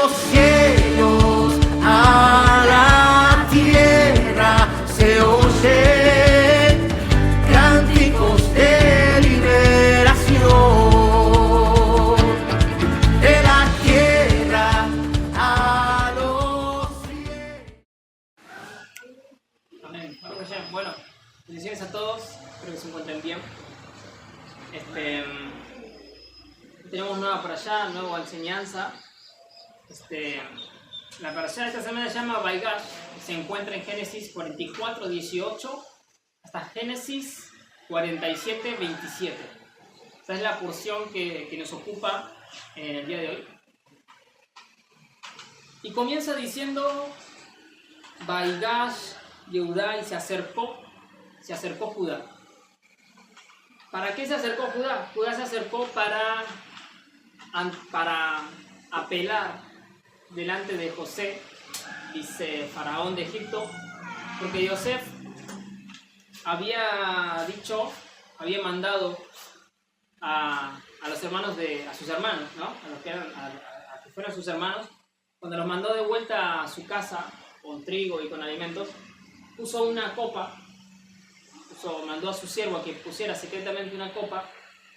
los cielos a la tierra se oyen cánticos de liberación. De la tierra a los cielos. Amén. Bueno, bendiciones a todos, espero que se encuentren bien. Tenemos nueva para allá, nueva enseñanza. La parashá de esta semana se llama Vaigash, se encuentra en Génesis 44, 18 hasta Génesis 47, 27. Esta es la porción que nos ocupa en el día de hoy. Y comienza diciendo Vaigash Yehudá, y se acercó Judá. ¿Para qué se acercó Judá? Judá se acercó para apelar delante de José, dice Faraón de Egipto, porque Yosef había mandado a los hermanos a sus hermanos, ¿no? A los que fueran sus hermanos, cuando los mandó de vuelta a su casa con trigo y con alimentos, puso una copa, mandó a su siervo a que pusiera secretamente una copa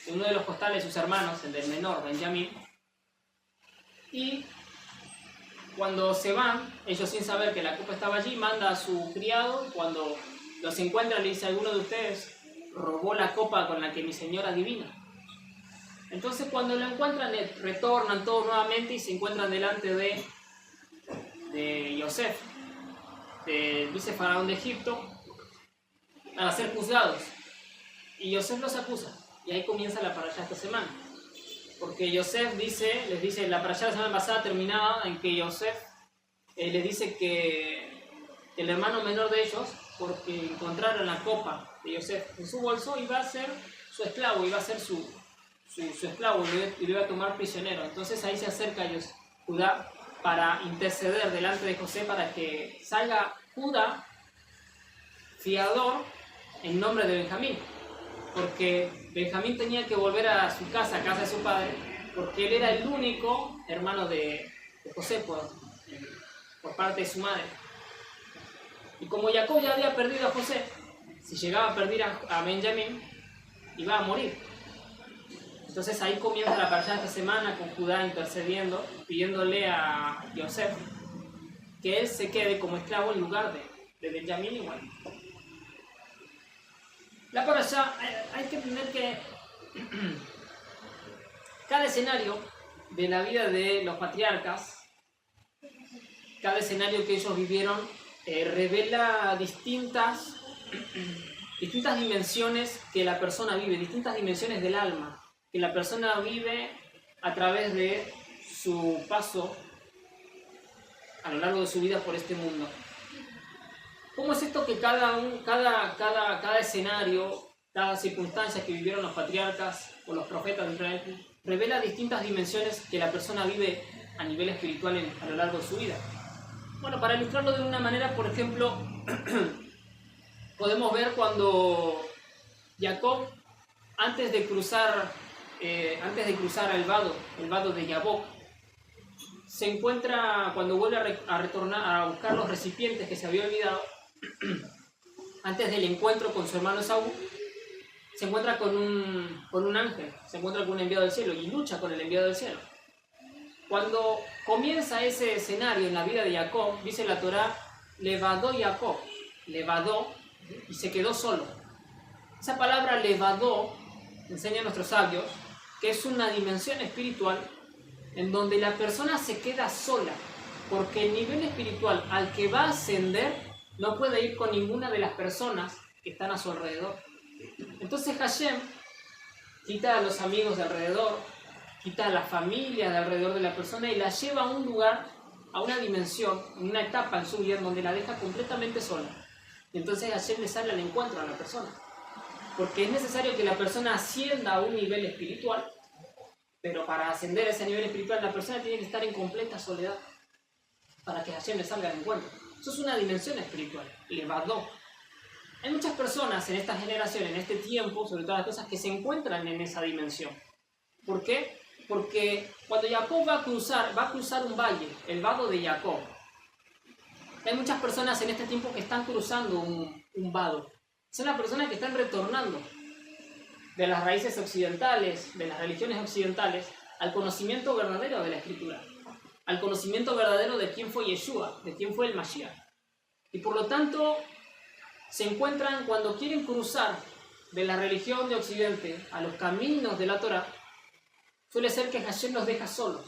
en uno de los costales de sus hermanos, el del menor, Benjamín, y cuando se van, ellos sin saber que la copa estaba allí, manda a su criado, cuando los encuentra le dice: alguno de ustedes robó la copa con la que mi señora adivina. Entonces cuando lo encuentran, retornan todos nuevamente y se encuentran delante de Yosef, del vicefaraón de Egipto, para ser juzgados. Y Yosef los acusa. Y ahí comienza la parashá esta semana. Porque Yosef les dice, la parashá de la semana pasada terminaba en que Yosef les dice que el hermano menor de ellos, porque encontraron la copa de Yosef en su bolso, iba a ser su esclavo, iba a ser su esclavo y lo iba a tomar prisionero. Entonces ahí se acerca Judá para interceder delante de José para que salga Judá fiador en nombre de Benjamín, porque Benjamín tenía que volver a su casa, a casa de su padre, porque él era el único hermano de José por parte de su madre. Y como Jacob ya había perdido a José, si llegaba a perder a Benjamín, iba a morir. Entonces ahí comienza la parashá de esta semana, con Judá intercediendo, pidiéndole a Yosef que él se quede como esclavo en lugar de Benjamín. Y bueno, la parashá, hay que entender que cada escenario de la vida de los patriarcas, cada escenario que ellos vivieron, revela distintas dimensiones que la persona vive, distintas dimensiones del alma que la persona vive a través de su paso a lo largo de su vida por este mundo. ¿Cómo es esto que cada escenario, cada circunstancia que vivieron los patriarcas o los profetas de Israel revela distintas dimensiones que la persona vive a nivel espiritual a lo largo de su vida? Bueno, para ilustrarlo de una manera, por ejemplo, podemos ver cuando Jacob, antes de cruzar el vado de Yabok, se encuentra, cuando vuelve a retornar a buscar los recipientes que se había olvidado, antes del encuentro con su hermano Esaú, se encuentra con un ángel, se encuentra con un enviado del cielo y lucha con el enviado del cielo. Cuando comienza ese escenario en la vida de Jacob, dice la Torá, levadó Jacob, levadó, y se quedó solo. Esa palabra levadó enseña a nuestros sabios que es una dimensión espiritual en donde la persona se queda sola, porque el nivel espiritual al que va a ascender no puede ir con ninguna de las personas que están a su alrededor. Entonces Hashem quita a los amigos de alrededor, quita a la familia de alrededor de la persona y la lleva a un lugar, a una dimensión, una etapa en su vida en donde la deja completamente sola. Y entonces Hashem le sale al encuentro a la persona, porque es necesario que la persona ascienda a un nivel espiritual, pero para ascender a ese nivel espiritual la persona tiene que estar en completa soledad para que Hashem le salga al encuentro. Eso es una dimensión espiritual, levadó. Hay muchas personas en esta generación, en este tiempo, sobre todo las cosas que se encuentran en esa dimensión. ¿Por qué? Porque cuando Jacob va a cruzar un valle, el vado de Jacob. Hay muchas personas en este tiempo que están cruzando un vado. Son las personas que están retornando de las raíces occidentales, de las religiones occidentales, al conocimiento verdadero de la Escritura, al conocimiento verdadero de quién fue Yeshua, de quién fue el Mashiach. Y por lo tanto, se encuentran cuando quieren cruzar de la religión de Occidente a los caminos de la Torá, suele ser que Hashem los deja solos,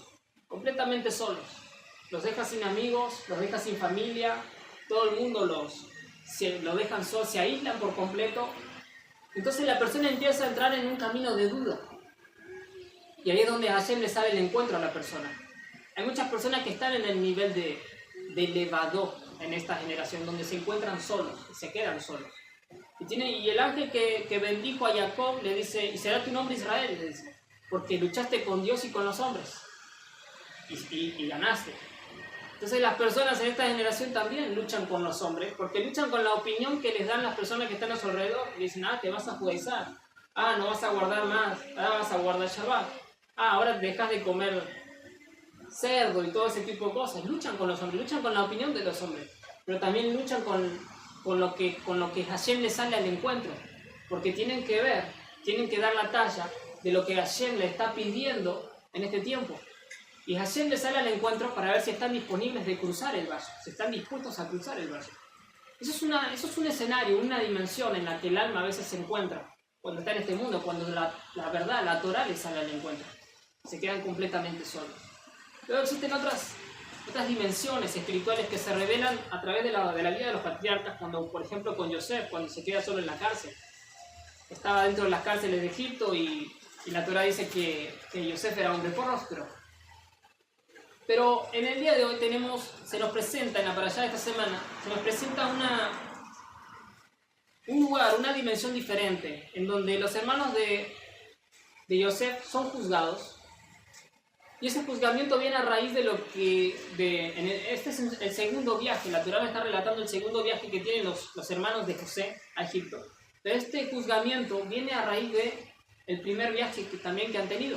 completamente solos. Los deja sin amigos, los deja sin familia, todo el mundo los dejan solos, se aíslan por completo. Entonces la persona empieza a entrar en un camino de duda. Y ahí es donde Hashem le sale el encuentro a la persona. Hay muchas personas que están en el nivel de levadó en esta generación, donde se encuentran solos, se quedan solos. Y el ángel que bendijo a Jacob le dice, y será tu nombre Israel, le dice, porque luchaste con Dios y con los hombres, y ganaste. Entonces las personas en esta generación también luchan con los hombres, porque luchan con la opinión que les dan las personas que están a su alrededor, y dicen, te vas a judaizar, no vas a guardar más, vas a guardar Shabbat, ahora dejas de comer cerdo y todo ese tipo de cosas. Luchan con los hombres, luchan con la opinión de los hombres, pero también luchan con lo que Hashem les sale al encuentro, porque tienen que dar la talla de lo que Hashem le está pidiendo en este tiempo. Y Hashem les sale al encuentro para ver si están disponibles de cruzar el valle, si están dispuestos a cruzar el valle. Eso es un escenario, una dimensión en la que el alma a veces se encuentra cuando está en este mundo, cuando la verdad, la Torá les sale al encuentro. Se quedan completamente solos. Luego existen otras dimensiones espirituales que se revelan a través de la vida de los patriarcas, cuando, por ejemplo, con Yosef, cuando se queda solo en la cárcel. Estaba dentro de las cárceles de Egipto y la Torá dice que Yosef era hombre próspero. Pero en el día de hoy se nos presenta, en la parashá de esta semana, se nos presenta un lugar, una dimensión diferente, en donde los hermanos de Yosef son juzgados. Y ese juzgamiento viene a raíz de lo que... este es el segundo viaje, la Torá me está relatando el segundo viaje que tienen los hermanos de José a Egipto. Pero este juzgamiento viene a raíz del primer viaje que han tenido,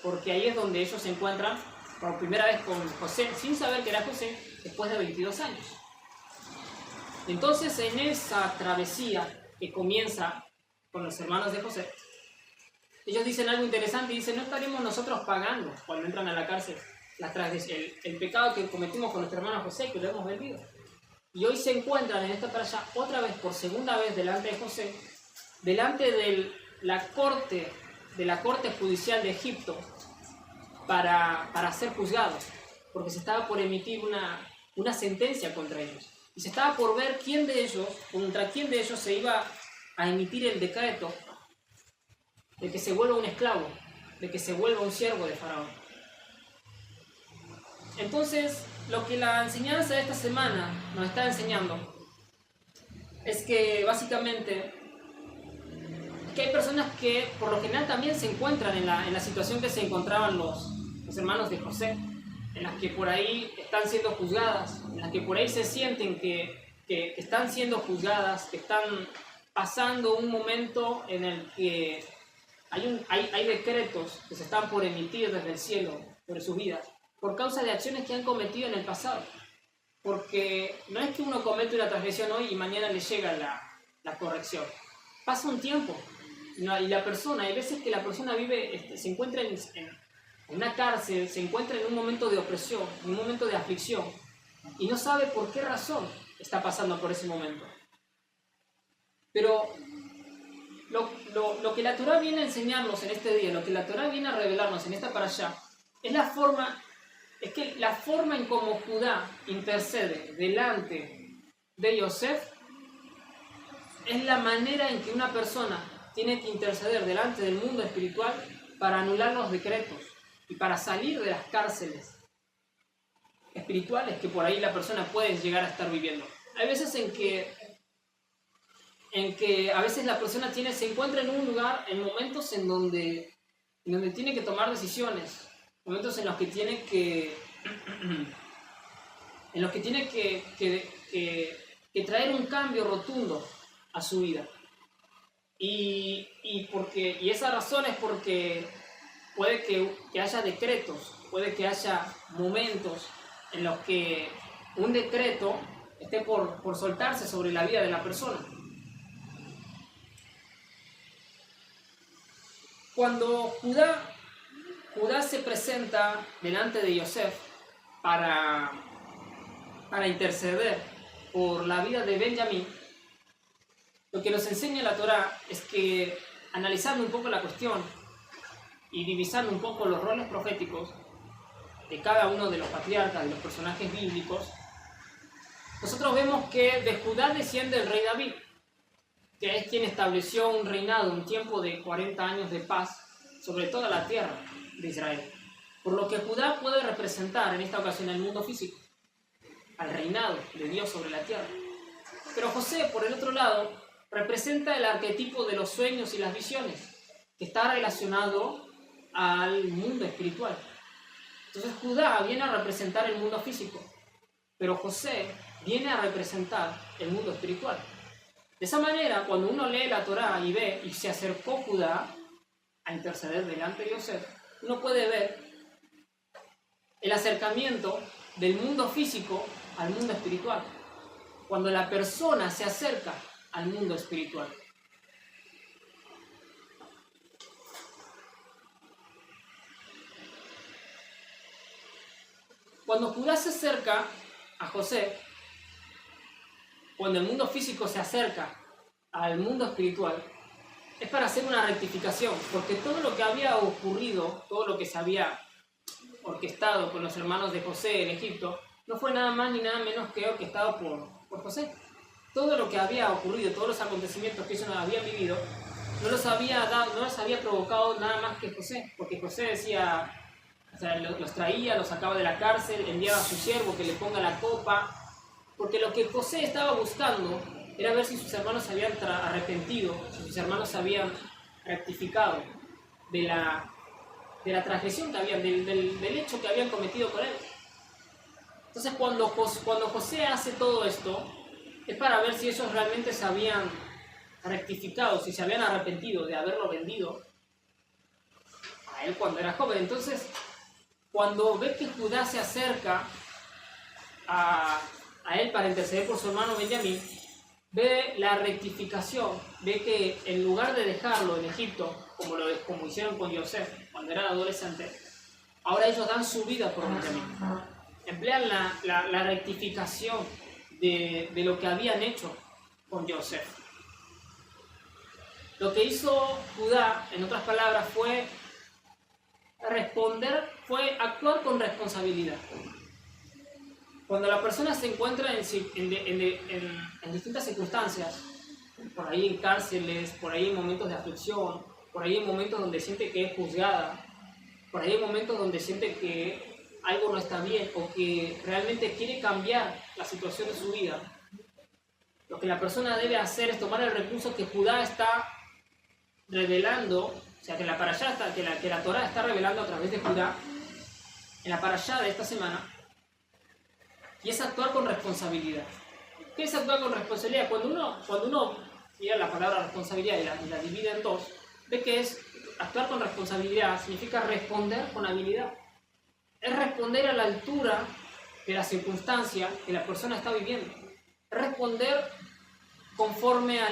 porque ahí es donde ellos se encuentran por primera vez con José, sin saber que era José, después de 22 años. Entonces, en esa travesía que comienza con los hermanos de José, ellos dicen algo interesante, dicen, no estaremos nosotros pagando cuando entran a la cárcel el pecado que cometimos con nuestro hermano José, que lo hemos vendido. Y hoy se encuentran en esta playa otra vez, por segunda vez, delante de José, delante de la corte judicial de Egipto, para ser juzgados, porque se estaba por emitir una sentencia contra ellos. Y se estaba por ver contra quién de ellos se iba a emitir el decreto de que se vuelva un esclavo, de que se vuelva un siervo de Faraón. Entonces, lo que la enseñanza de esta semana nos está enseñando es que básicamente que hay personas que por lo general también se encuentran en la situación que se encontraban los hermanos de José, en las que por ahí están siendo juzgadas, en las que por ahí se sienten que están siendo juzgadas, que están pasando un momento en el que hay decretos que se están por emitir desde el cielo sobre sus vidas, por causa de acciones que han cometido en el pasado. Porque no es que uno comete una transgresión hoy y mañana le llega la corrección. Pasa un tiempo. Y la persona, hay veces que la persona se encuentra en una cárcel, se encuentra en un momento de opresión, en un momento de aflicción, y no sabe por qué razón está pasando por ese momento. Pero lo que la Torá viene a enseñarnos en este día, lo que la Torá viene a revelarnos en esta parashá, es la forma en cómo Judá intercede delante de Yosef, es la manera en que una persona tiene que interceder delante del mundo espiritual para anular los decretos y para salir de las cárceles espirituales que por ahí la persona puede llegar a estar viviendo. Hay veces en que a veces la persona se encuentra en un lugar, en momentos en donde tiene que tomar decisiones, momentos en los que tiene que traer un cambio rotundo a su vida. Y esa razón es porque puede que haya decretos, puede que haya momentos en los que un decreto esté por soltarse sobre la vida de la persona. Cuando Judá se presenta delante de Yosef para interceder por la vida de Benjamín, lo que nos enseña la Torá es que, analizando un poco la cuestión y divisando un poco los roles proféticos de cada uno de los patriarcas, de los personajes bíblicos, nosotros vemos que de Judá desciende el rey David, que es quien estableció un reinado, un tiempo de 40 años de paz sobre toda la tierra de Israel. Por lo que Judá puede representar en esta ocasión el mundo físico, al reinado de Dios sobre la tierra. Pero José, por el otro lado, representa el arquetipo de los sueños y las visiones, que está relacionado al mundo espiritual. Entonces Judá viene a representar el mundo físico, pero José viene a representar el mundo espiritual. De esa manera, cuando uno lee la Torá y ve y se acercó Judá a interceder delante de Yosef, uno puede ver el acercamiento del mundo físico al mundo espiritual, cuando la persona se acerca al mundo espiritual. Cuando Judá se acerca a José, cuando el mundo físico se acerca al mundo espiritual, es para hacer una rectificación, porque todo lo que había ocurrido, todo lo que se había orquestado con los hermanos de José en Egipto, no fue nada más ni nada menos que orquestado por José. Todo lo que había ocurrido, todos los acontecimientos que ellos habían vivido, no los había provocado nada más que José, porque José decía, o sea, los traía, los sacaba de la cárcel, enviaba a su siervo que le ponga la copa, porque lo que José estaba buscando era ver si sus hermanos se habían arrepentido, si sus hermanos se habían rectificado de la transgresión que habían, del hecho que habían cometido con él. Entonces cuando José hace todo esto, es para ver si ellos realmente se habían rectificado, si se habían arrepentido de haberlo vendido a él cuando era joven. Entonces, cuando ve que Judá se acerca a él para interceder por su hermano Benjamín, ve la rectificación, ve que en lugar de dejarlo en Egipto, como hicieron con Yosef cuando era adolescente, ahora ellos dan su vida por Benjamín. Emplean la rectificación de lo que habían hecho con Yosef. Lo que hizo Judá, en otras palabras, fue actuar con responsabilidad. Cuando la persona se encuentra en distintas circunstancias, por ahí en cárceles, por ahí en momentos de aflicción, por ahí en momentos donde siente que es juzgada, por ahí en momentos donde siente que algo no está bien o que realmente quiere cambiar la situación de su vida, lo que la persona debe hacer es tomar el recurso que Judá está revelando, o sea, que la parashá que la Torá está revelando a través de Judá en la parashá de esta semana, y es actuar con responsabilidad. ¿Qué es actuar con responsabilidad? Cuando uno mira la palabra responsabilidad y la divide en dos, ve que es actuar con responsabilidad, significa responder con habilidad. Es responder a la altura de la circunstancia que la persona está viviendo. Es responder conforme a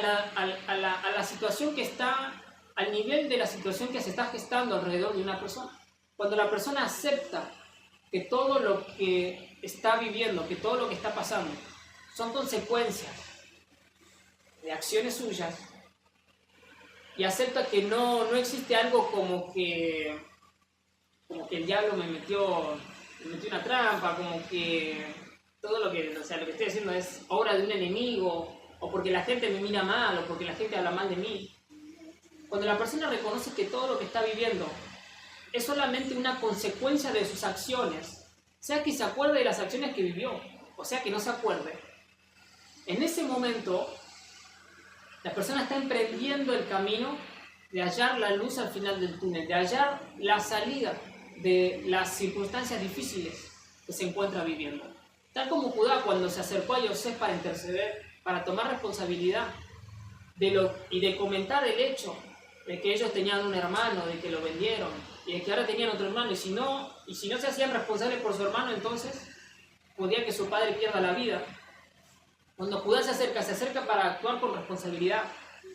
la situación que está, al nivel de la situación que se está gestando alrededor de una persona. Cuando la persona acepta que todo lo que está viviendo, que todo lo que está pasando, son consecuencias de acciones suyas, y acepta que no existe algo como que el diablo me metió una trampa, como que todo lo que estoy haciendo es obra de un enemigo, o porque la gente me mira mal, o porque la gente habla mal de mí. Cuando la persona reconoce que todo lo que está viviendo es solamente una consecuencia de sus acciones, sea que se acuerde de las acciones que vivió, o sea que no se acuerde, en ese momento la persona está emprendiendo el camino de hallar la luz al final del túnel, de hallar la salida de las circunstancias difíciles que se encuentra viviendo. Tal como Judá, cuando se acercó a Yosef para interceder, para tomar responsabilidad y de comentar el hecho de que ellos tenían un hermano, de que lo vendieron, y de que ahora tenían otro hermano, y si no se hacían responsables por su hermano, entonces podía que su padre pierda la vida. Cuando Judá se acerca para actuar con responsabilidad,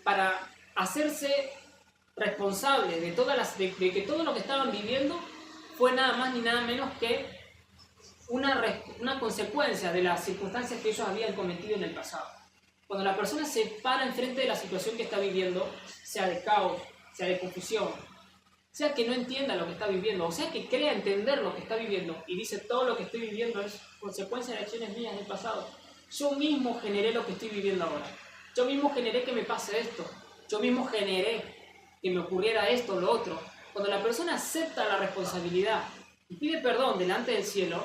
para hacerse responsable de que todo lo que estaban viviendo fue nada más ni nada menos que una consecuencia de las circunstancias que ellos habían cometido en el pasado. Cuando la persona se para enfrente de la situación que está viviendo, sea de caos, sea de confusión, sea que no entienda lo que está viviendo, o sea que crea entender lo que está viviendo y dice todo lo que estoy viviendo es consecuencia de acciones mías del pasado. Yo mismo generé lo que estoy viviendo ahora. Yo mismo generé que me pase esto. Yo mismo generé que me ocurriera esto o lo otro. Cuando la persona acepta la responsabilidad y pide perdón delante del cielo,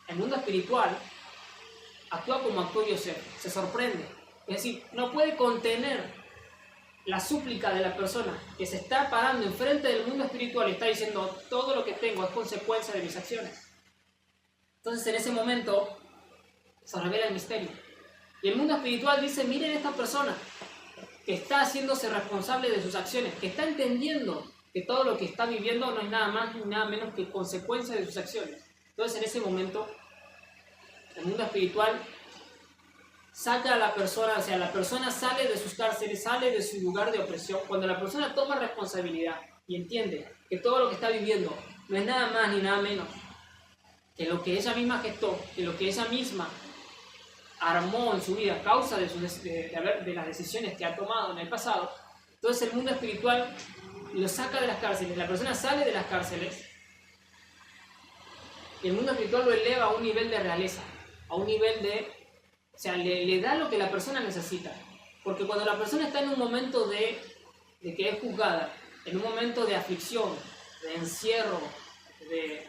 el mundo espiritual actúa como actuó Yosef, se sorprende. Es decir, no puede contener la súplica de la persona que se está parando enfrente del mundo espiritual y está diciendo todo lo que tengo es consecuencia de mis acciones. Entonces en ese momento se revela el misterio. Y el mundo espiritual dice, miren esta persona que está haciéndose responsable de sus acciones, que está entendiendo que todo lo que está viviendo no es nada más ni nada menos que consecuencia de sus acciones. Entonces en ese momento el mundo espiritual saca a la persona, o sea, la persona sale de sus cárceles, sale de su lugar de opresión. Cuando la persona toma responsabilidad y entiende que todo lo que está viviendo no es nada más ni nada menos que lo que ella misma gestó, que lo que ella misma armó en su vida a causa de las decisiones que ha tomado en el pasado, entonces el mundo espiritual lo saca de las cárceles, la persona sale de las cárceles y el mundo espiritual lo eleva a un nivel de realeza, a un nivel de... O sea, le da lo que la persona necesita. Porque cuando la persona está en un momento de que es juzgada, en un momento de aflicción, de encierro, de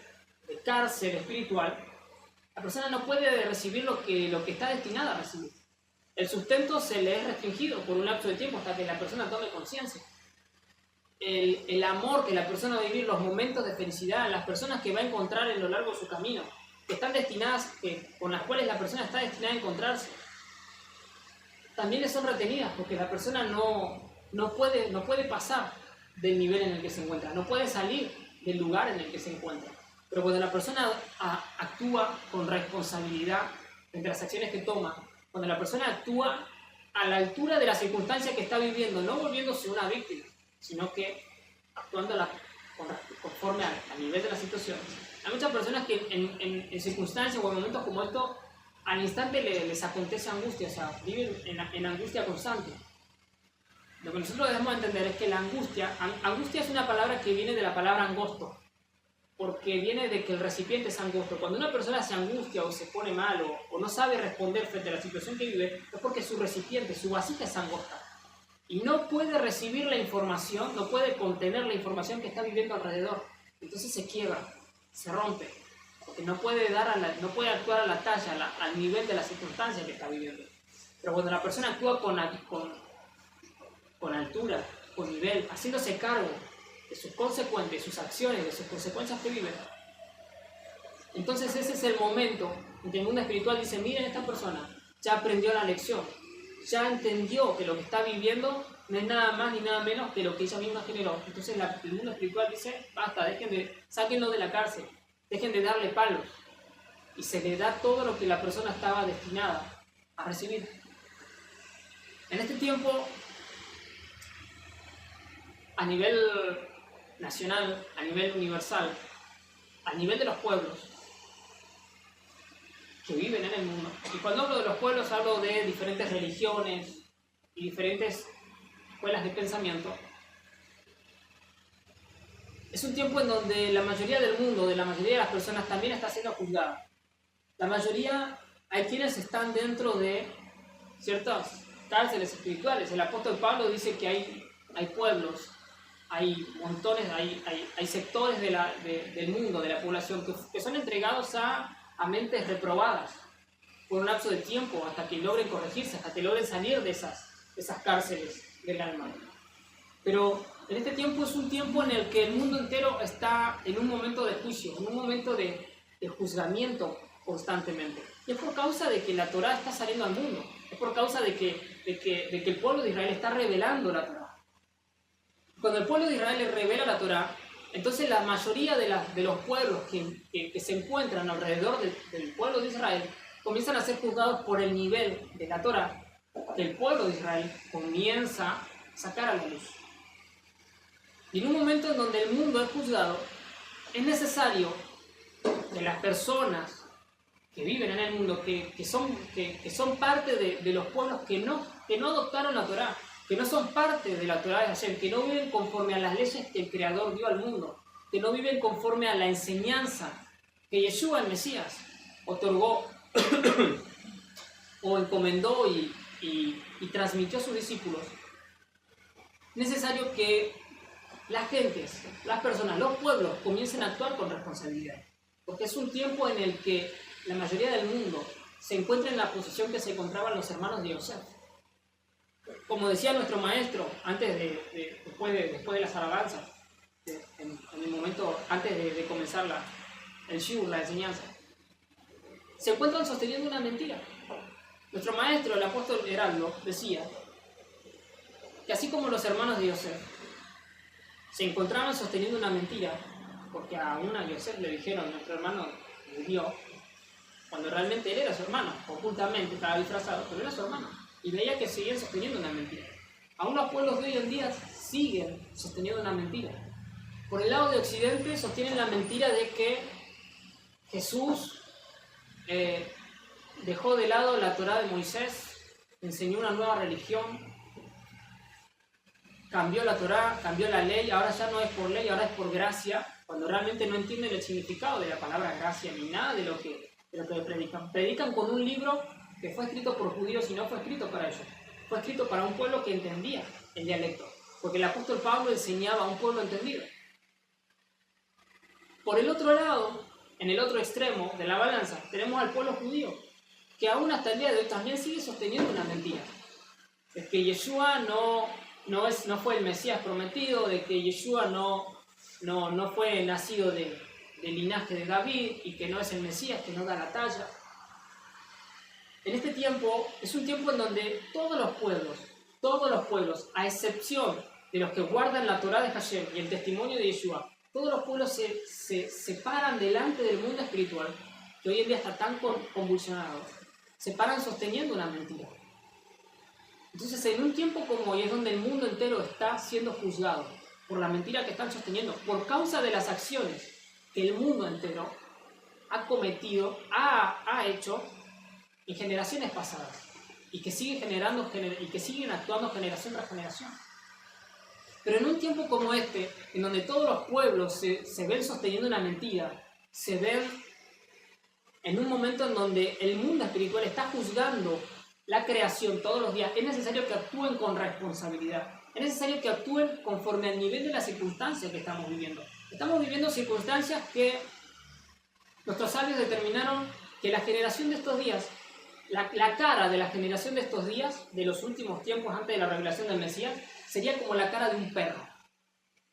cárcel espiritual, la persona no puede recibir lo que está destinada a recibir. El sustento se le es restringido por un lapso de tiempo hasta que la persona tome conciencia. El amor que la persona va a vivir, los momentos de felicidad, las personas que va a encontrar en lo largo de su camino, que están destinadas, con las cuales la persona está destinada a encontrarse, también le son retenidas porque la persona no puede pasar del nivel en el que se encuentra, no puede salir del lugar en el que se encuentra. Pero cuando la persona actúa con responsabilidad entre las acciones que toma, cuando la persona actúa a la altura de la circunstancia que está viviendo, no volviéndose una víctima, sino que actuando conforme al nivel de la situación. Hay muchas personas que en circunstancias o en momentos como esto, al instante les acontece angustia, o sea, viven en angustia constante. Lo que nosotros debemos entender es que la angustia es una palabra que viene de la palabra angosto, porque viene de que el recipiente es angosto. Cuando una persona se angustia o se pone mal o no sabe responder frente a la situación que vive, es porque su recipiente, su vasija es angosta. Y no puede recibir la información, no puede contener la información que está viviendo alrededor. Entonces se quiebra, se rompe, porque no puede actuar a la talla, al nivel de la circunstancia que está viviendo. Pero cuando la persona actúa con altura, con nivel, haciéndose cargo de sus consecuencias, de sus acciones, de sus consecuencias que vive, entonces ese es el momento en que el mundo espiritual dice, miren, esta persona ya aprendió la lección, ya entendió que lo que está viviendo no es nada más ni nada menos que lo que ella misma generó. Entonces el mundo espiritual dice, basta, sáquenlo de la cárcel, dejen de darle palos, y se le da todo lo que la persona estaba destinada a recibir. En este tiempo, a nivel nacional, a nivel universal, a nivel de los pueblos que viven en el mundo, y cuando hablo de los pueblos hablo de diferentes religiones y diferentes escuelas de pensamiento, es un tiempo en donde la mayoría del mundo, de la mayoría de las personas también está siendo juzgada. La mayoría, hay quienes están dentro de ciertas cárceles espirituales. El apóstol Pablo dice que hay pueblos, hay montones, hay sectores del mundo, de la población, que son entregados a mentes reprobadas por un lapso de tiempo hasta que logren corregirse, hasta que logren salir de esas cárceles del alma. Pero en este tiempo es un tiempo en el que el mundo entero está en un momento de juicio, en un momento de juzgamiento constantemente. Y es por causa de que la Torá está saliendo al mundo, es por causa de que el pueblo de Israel está revelando la Torá. cuando el pueblo de Israel le revela la Torá, entonces la mayoría de los pueblos que se encuentran alrededor del pueblo de Israel comienzan a ser juzgados por el nivel de la Torá que el pueblo de Israel comienza a sacar a la luz. Y en un momento en donde el mundo es juzgado, es necesario que las personas que viven en el mundo, que son parte de los pueblos que no adoptaron la Torá, que no son parte de la Torá de Hashem, que no viven conforme a las leyes que el Creador dio al mundo, que no viven conforme a la enseñanza que Yeshua, el Mesías, otorgó o encomendó y transmitió a sus discípulos. Es necesario que las gentes, las personas, los pueblos comiencen a actuar con responsabilidad, porque es un tiempo en el que la mayoría del mundo se encuentra en la posición que se encontraban los hermanos de Yosef. Como decía nuestro maestro, después de las alabanzas, en el momento antes de comenzar el shiur, la enseñanza, se encuentran sosteniendo una mentira. Nuestro maestro, el apóstol Heraldo, decía que así como los hermanos de Yosef se encontraban sosteniendo una mentira, porque a Yosef le dijeron, nuestro hermano murió, cuando realmente él era su hermano, ocultamente estaba disfrazado, pero era su hermano, y veía que seguían sosteniendo una mentira. Aún los pueblos de hoy en día siguen sosteniendo una mentira. Por el lado de Occidente sostienen la mentira de que Jesús dejó de lado la Torá de Moisés, enseñó una nueva religión, cambió la Torá, cambió la ley, ahora ya no es por ley, ahora es por gracia, cuando realmente no entienden el significado de la palabra gracia ni nada de lo que predican. Predican con un libro que fue escrito por judíos y no fue escrito para ellos. Fue escrito para un pueblo que entendía el dialecto, porque el apóstol Pablo enseñaba a un pueblo entendido. Por el otro lado, en el otro extremo de la balanza, tenemos al pueblo judío, que aún hasta el día de hoy también sigue sosteniendo una mentira. Es que Yeshua no fue el Mesías prometido, de que Yeshua no fue nacido del linaje de David y que no es el Mesías, que no da la talla. En este tiempo es un tiempo en donde todos los pueblos, a excepción de los que guardan la Torá de Hashem y el testimonio de Yeshua, todos los pueblos se separan delante del mundo espiritual, que hoy en día está tan convulsionado, se paran sosteniendo una mentira. Entonces, en un tiempo como hoy es donde el mundo entero está siendo juzgado por la mentira que están sosteniendo, por causa de las acciones que el mundo entero ha cometido, ha hecho en generaciones pasadas y que siguen actuando generación tras generación. Pero en un tiempo como este, en donde todos los pueblos se ven sosteniendo una mentira, se ven en un momento en donde el mundo espiritual está juzgando la creación todos los días, es necesario que actúen con responsabilidad. Es necesario que actúen conforme al nivel de las circunstancias que estamos viviendo. Estamos viviendo circunstancias que nuestros sabios determinaron que la generación de estos días, la cara de la generación de estos días, de los últimos tiempos antes de la revelación del Mesías, sería como la cara de un perro.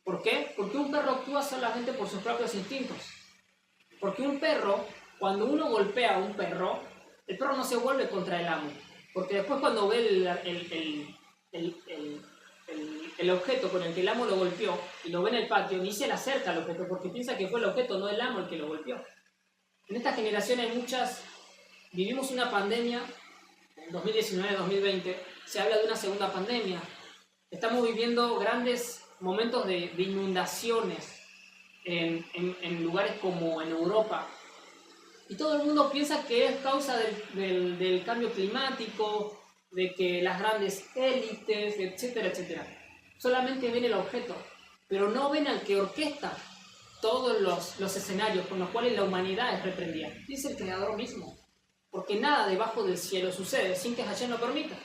¿Por qué? Porque un perro actúa solamente por sus propios instintos. Porque un perro, cuando uno golpea a un perro, el perro no se vuelve contra el amo. Porque después cuando ve el objeto con el que el amo lo golpeó y lo ve en el patio, ni se le acerca al objeto porque piensa que fue el objeto, no el amo el que lo golpeó. En esta generación hay vivimos una pandemia, en 2019-2020, se habla de una segunda pandemia. Estamos viviendo grandes momentos de inundaciones en lugares como en Europa. Y todo el mundo piensa que es causa del cambio climático, de que las grandes élites, etcétera, etcétera. Solamente ven el objeto, pero no ven al que orquesta todos los escenarios con los cuales la humanidad es reprendida. Dice el Creador mismo, porque nada debajo del cielo sucede sin que Hashem lo permita.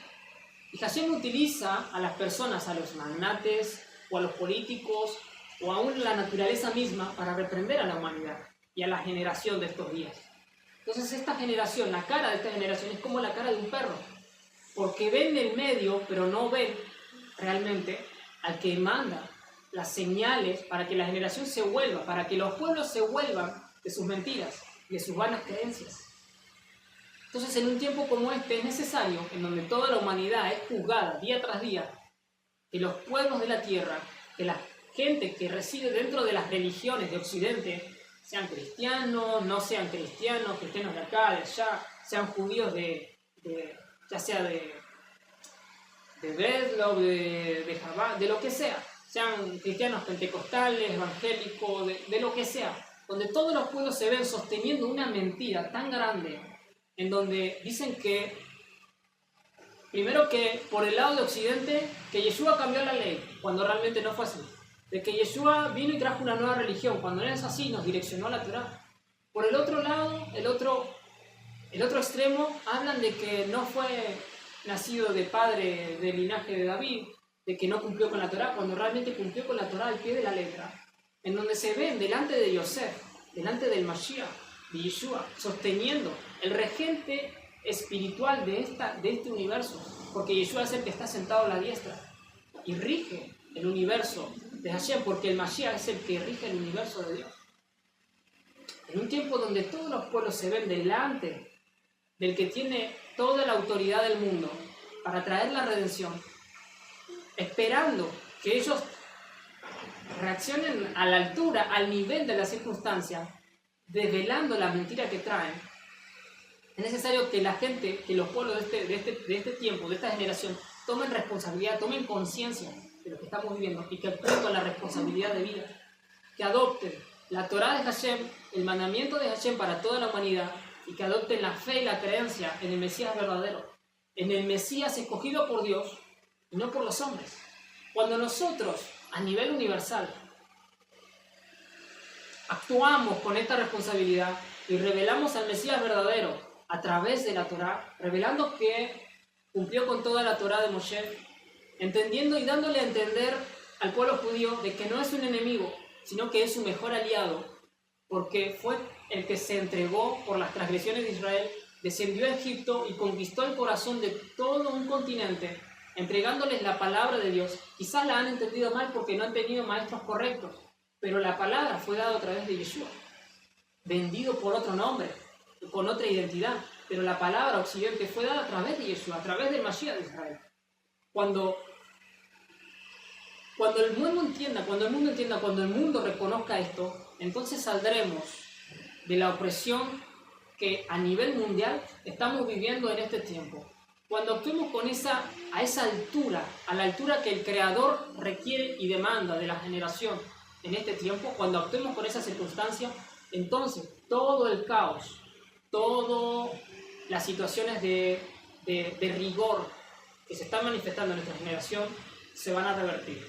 Y Hashem utiliza a las personas, a los magnates, o a los políticos, o aún la naturaleza misma para reprender a la humanidad y a la generación de estos días. Entonces esta generación, la cara de esta generación es como la cara de un perro, porque ven el medio, pero no ven realmente al que manda las señales para que la generación se vuelva, para que los pueblos se vuelvan de sus mentiras y de sus vanas creencias. Entonces, en un tiempo como este es necesario, en donde toda la humanidad es juzgada día tras día, que los pueblos de la tierra que la gente que reside dentro de las religiones de Occidente, sean cristianos, no sean cristianos, cristianos de acá, de allá, sean judíos ya sea de Breslov, de Chabad, de lo que sea, sean cristianos pentecostales, evangélicos, de lo que sea, donde todos los pueblos se ven sosteniendo una mentira tan grande, en donde dicen que, primero que por el lado de Occidente, que Yeshua cambió la ley, cuando realmente no fue así. De que Yeshua vino y trajo una nueva religión, cuando no es así, nos direccionó a la Torá. Por el otro lado, el otro extremo, hablan de que no fue nacido de padre del linaje de David, de que no cumplió con la Torá, cuando realmente cumplió con la Torá al pie de la letra, en donde se ven delante de Yosef, delante del Mashiach, de Yeshua, sosteniendo el regente espiritual de este universo, porque Yeshua es el que está sentado a la diestra y rige el universo de Hashem, porque el Mashiach es el que rige el universo de Dios. En un tiempo donde todos los pueblos se ven delante del que tiene toda la autoridad del mundo para traer la redención, esperando que ellos reaccionen a la altura, al nivel de la circunstancia, desvelando la mentira que traen, es necesario que la gente, que los pueblos de este tiempo, de esta generación, tomen responsabilidad, tomen conciencia de lo que estamos viviendo y que actúen con la responsabilidad de vida, que adopten la Torá de Hashem, el mandamiento de Hashem para toda la humanidad, y que adopten la fe y la creencia en el Mesías verdadero, en el Mesías escogido por Dios y no por los hombres. Cuando nosotros, a nivel universal, actuamos con esta responsabilidad y revelamos al Mesías verdadero a través de la Torá, revelando que cumplió con toda la Torá de Moshe, entendiendo y dándole a entender al pueblo judío de que no es un enemigo, sino que es su mejor aliado, porque fue el que se entregó por las transgresiones de Israel, descendió a Egipto y conquistó el corazón de todo un continente, entregándoles la palabra de Dios. Quizás la han entendido mal porque no han tenido maestros correctos, pero la palabra fue dada a través de Yeshua, vendido por otro nombre, con otra identidad, pero la palabra occidente fue dada a través de Yeshua, a través del Mashiach de Israel. Cuando el mundo entienda, cuando el mundo reconozca esto, entonces saldremos de la opresión que a nivel mundial estamos viviendo en este tiempo. Cuando actuemos a esa altura, a la altura que el Creador requiere y demanda de la generación en este tiempo, cuando actuemos con esa circunstancia, entonces todo el caos, todas las situaciones de rigor que se están manifestando en nuestra generación se van a revertir.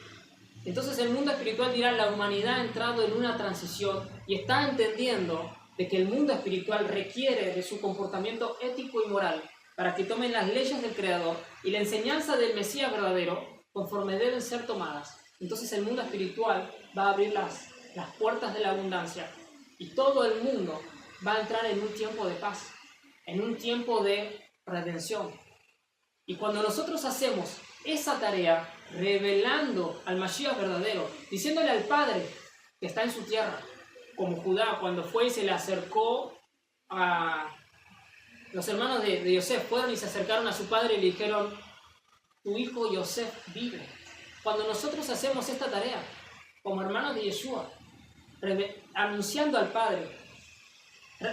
Entonces el mundo espiritual dirá: la humanidad ha entrado en una transición y está entendiendo de que el mundo espiritual requiere de su comportamiento ético y moral para que tomen las leyes del Creador y la enseñanza del Mesías verdadero conforme deben ser tomadas. Entonces el mundo espiritual va a abrir las puertas de la abundancia y todo el mundo va a entrar en un tiempo de paz, en un tiempo de redención. Y cuando nosotros hacemos esa tarea, revelando al Mashiach verdadero, diciéndole al Padre que está en su tierra, como Judá cuando fue y se le acercó a los hermanos de Yosef, fueron y se acercaron a su padre y le dijeron: tu hijo Yosef vive. Cuando nosotros hacemos esta tarea como hermanos de Yeshua, anunciando al Padre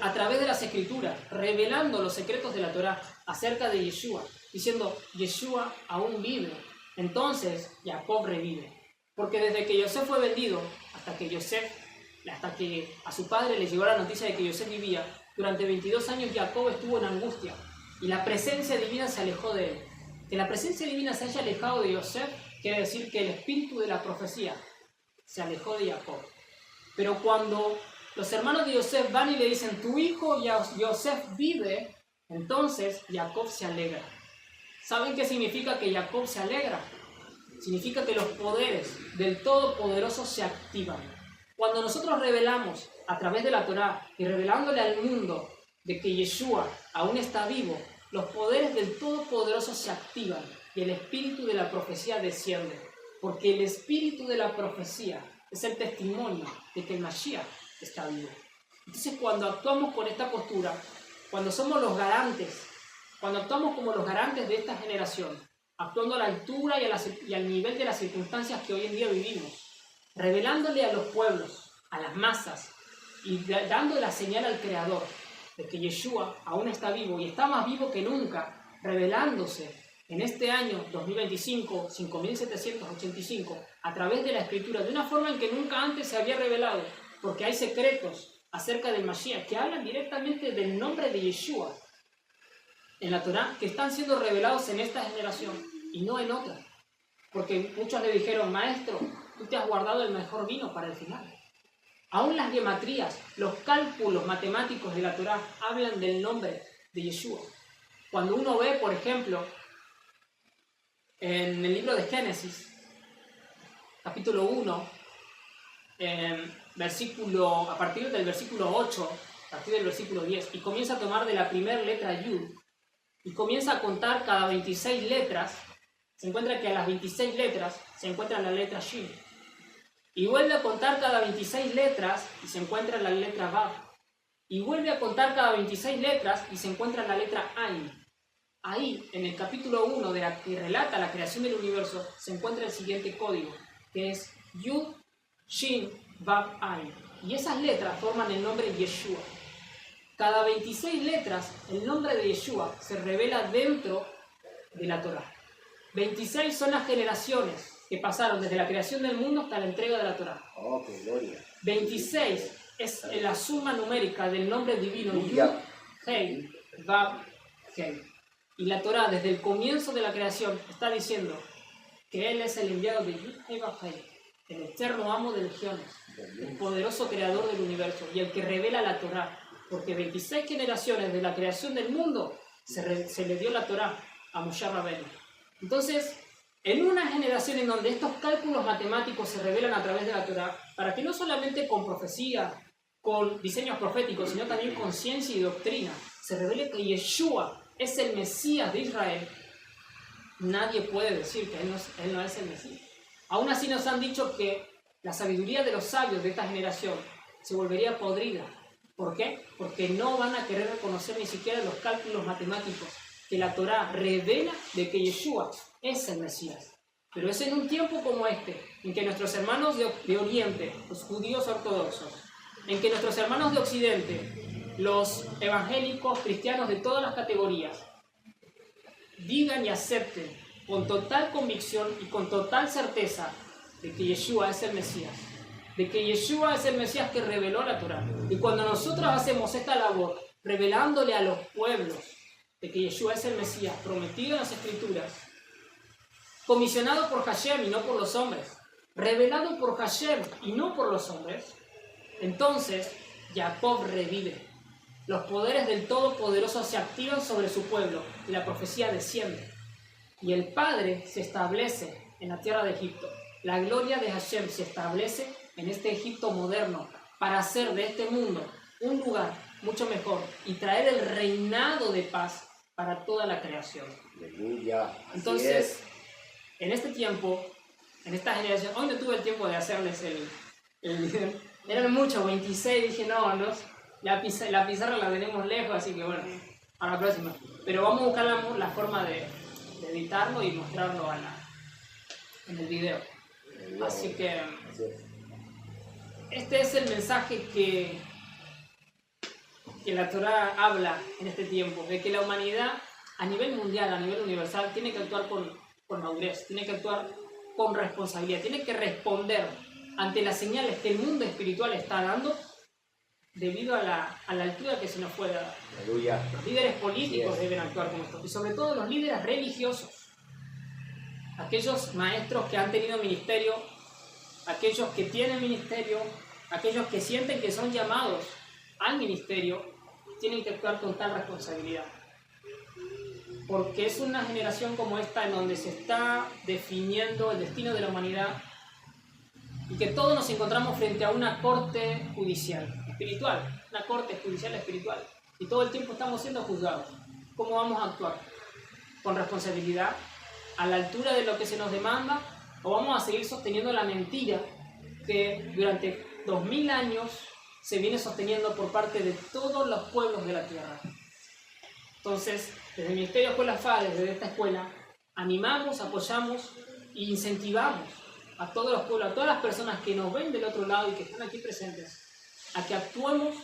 a través de las Escrituras, revelando los secretos de la Torá acerca de Yeshua, diciendo: Yeshua aún vive, entonces Jacob revive. Porque desde que Yosef fue vendido hasta que a su padre le llegó la noticia de que Yosef vivía, durante 22 años Jacob estuvo en angustia y la presencia divina se alejó de él. Que la presencia divina se haya alejado de Yosef quiere decir que el espíritu de la profecía se alejó de Jacob. Pero cuando los hermanos de Yosef van y le dicen: tu hijo Yosef vive, entonces Jacob se alegra. ¿Saben qué significa que Jacob se alegra? Significa que los poderes del Todopoderoso se activan. Cuando nosotros revelamos a través de la Torá y revelándole al mundo de que Yeshua aún está vivo, los poderes del Todopoderoso se activan y el espíritu de la profecía desciende. Porque el espíritu de la profecía es el testimonio de que el Mashiach está vivo. Entonces, cuando actuamos con esta postura, cuando somos los garantes, cuando actuamos como los garantes de esta generación, actuando a la altura y al nivel de las circunstancias que hoy en día vivimos, revelándole a los pueblos, a las masas, y dando la señal al Creador de que Yeshua aún está vivo y está más vivo que nunca, revelándose en este año 2025, 5785, a través de la Escritura, de una forma en que nunca antes se había revelado, porque hay secretos acerca del Mashiach que hablan directamente del nombre de Yeshua en la Torá, que están siendo revelados en esta generación y no en otra. Porque muchos le dijeron, maestro, tú te has guardado el mejor vino para el final. Aún las gematrías, los cálculos matemáticos de la Torá hablan del nombre de Yeshua. Cuando uno ve, por ejemplo, en el libro de Génesis, capítulo 1, a partir del versículo 8, a partir del versículo 10, y comienza a tomar de la primera letra Yud, y comienza a contar cada 26 letras, se encuentra que a las 26 letras se encuentra la letra Shin. Y vuelve a contar cada 26 letras y se encuentra la letra Vav. Y vuelve a contar cada 26 letras y se encuentra la letra Ain. Ahí, en el capítulo 1 de la que relata la creación del universo, se encuentra el siguiente código, que es Yud, Shin, Vav, Ain. Y esas letras forman el nombre Yeshua. Cada 26 letras, el nombre de Yeshua se revela dentro de la Torá. 26 son las generaciones que pasaron desde la creación del mundo hasta la entrega de la Torá. Oh, qué gloria. 26 es la suma numérica del nombre divino Yud, Hei, Vav, Hei. Y la Torá, desde el comienzo de la creación, está diciendo que Él es el enviado de Yud, Hei, Vav, Hei, el eterno amo de legiones, el poderoso creador del universo y el que revela la Torá. Porque 26 generaciones de la creación del mundo se le dio la Torá a Moshe Rabbeinu. Entonces, en una generación en donde estos cálculos matemáticos se revelan a través de la Torá, para que no solamente con profecía, con diseños proféticos, sino también con ciencia y doctrina, se revele que Yeshua es el Mesías de Israel, nadie puede decir que Él no es el Mesías. Aún así nos han dicho que la sabiduría de los sabios de esta generación se volvería podrida. ¿Por qué? Porque no van a querer reconocer ni siquiera los cálculos matemáticos que la Torá revela de que Yeshua es el Mesías. Pero es en un tiempo como este, en que nuestros hermanos de Oriente, los judíos ortodoxos, en que nuestros hermanos de Occidente, los evangélicos, cristianos de todas las categorías, digan y acepten con total convicción y con total certeza de que Yeshua es el Mesías, de que Yeshua es el Mesías que reveló la Torá. Y cuando nosotros hacemos esta labor, revelándole a los pueblos de que Yeshua es el Mesías, prometido en las Escrituras, comisionado por Hashem y no por los hombres, revelado por Hashem y no por los hombres, entonces Jacob revive. Los poderes del Todopoderoso se activan sobre su pueblo y la profecía desciende. Y el Padre se establece en la tierra de Egipto. La gloria de Hashem se establece en este Egipto moderno para hacer de este mundo un lugar mucho mejor y traer el reinado de paz para toda la creación. Aleluya. Entonces, en este tiempo, en esta generación, hoy no tuve el tiempo de hacerles el video. Eran muchos, 26, dije no, la pizarra la tenemos lejos, así que bueno, a la próxima. Pero vamos a buscar la forma de editarlo y mostrarlo en el video. Así que este es el mensaje que la Torá habla en este tiempo, de que la humanidad a nivel mundial, a nivel universal, tiene que actuar con madurez, tiene que actuar con responsabilidad, tiene que responder ante las señales que el mundo espiritual está dando debido a la altura que se nos puede dar. Aleluya. Los líderes políticos deben actuar como esto, y sobre todo los líderes religiosos, aquellos maestros que han tenido ministerio, aquellos que tienen ministerio, aquellos que sienten que son llamados al ministerio, tienen que actuar con tal responsabilidad. Porque es una generación como esta en donde se está definiendo el destino de la humanidad y que todos nos encontramos frente a una corte judicial espiritual, una corte judicial espiritual, y todo el tiempo estamos siendo juzgados. ¿Cómo vamos a actuar? ¿Con responsabilidad? ¿A la altura de lo que se nos demanda? ¿O vamos a seguir sosteniendo la mentira que durante 2000 años se viene sosteniendo por parte de todos los pueblos de la tierra? Entonces, desde el Ministerio Escuela FA, desde esta escuela, animamos, apoyamos e incentivamos a todos los pueblos, a todas las personas que nos ven del otro lado y que están aquí presentes, a que actuemos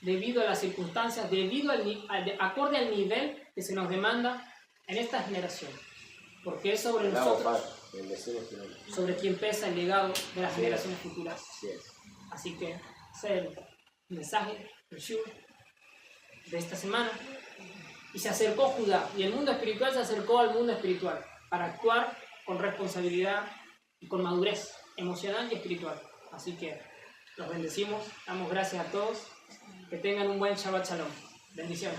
debido a las circunstancias, acorde al nivel que se nos demanda en esta generación. Porque es sobre nosotros, sobre quien pesa el legado de las generaciones futuras. Así que ese es el mensaje, el shur de esta semana. Y se acercó Judá, y el mundo espiritual se acercó al mundo espiritual para actuar con responsabilidad y con madurez emocional y espiritual. Así que los bendecimos, damos gracias a todos, que tengan un buen Shabbat Shalom. Bendiciones.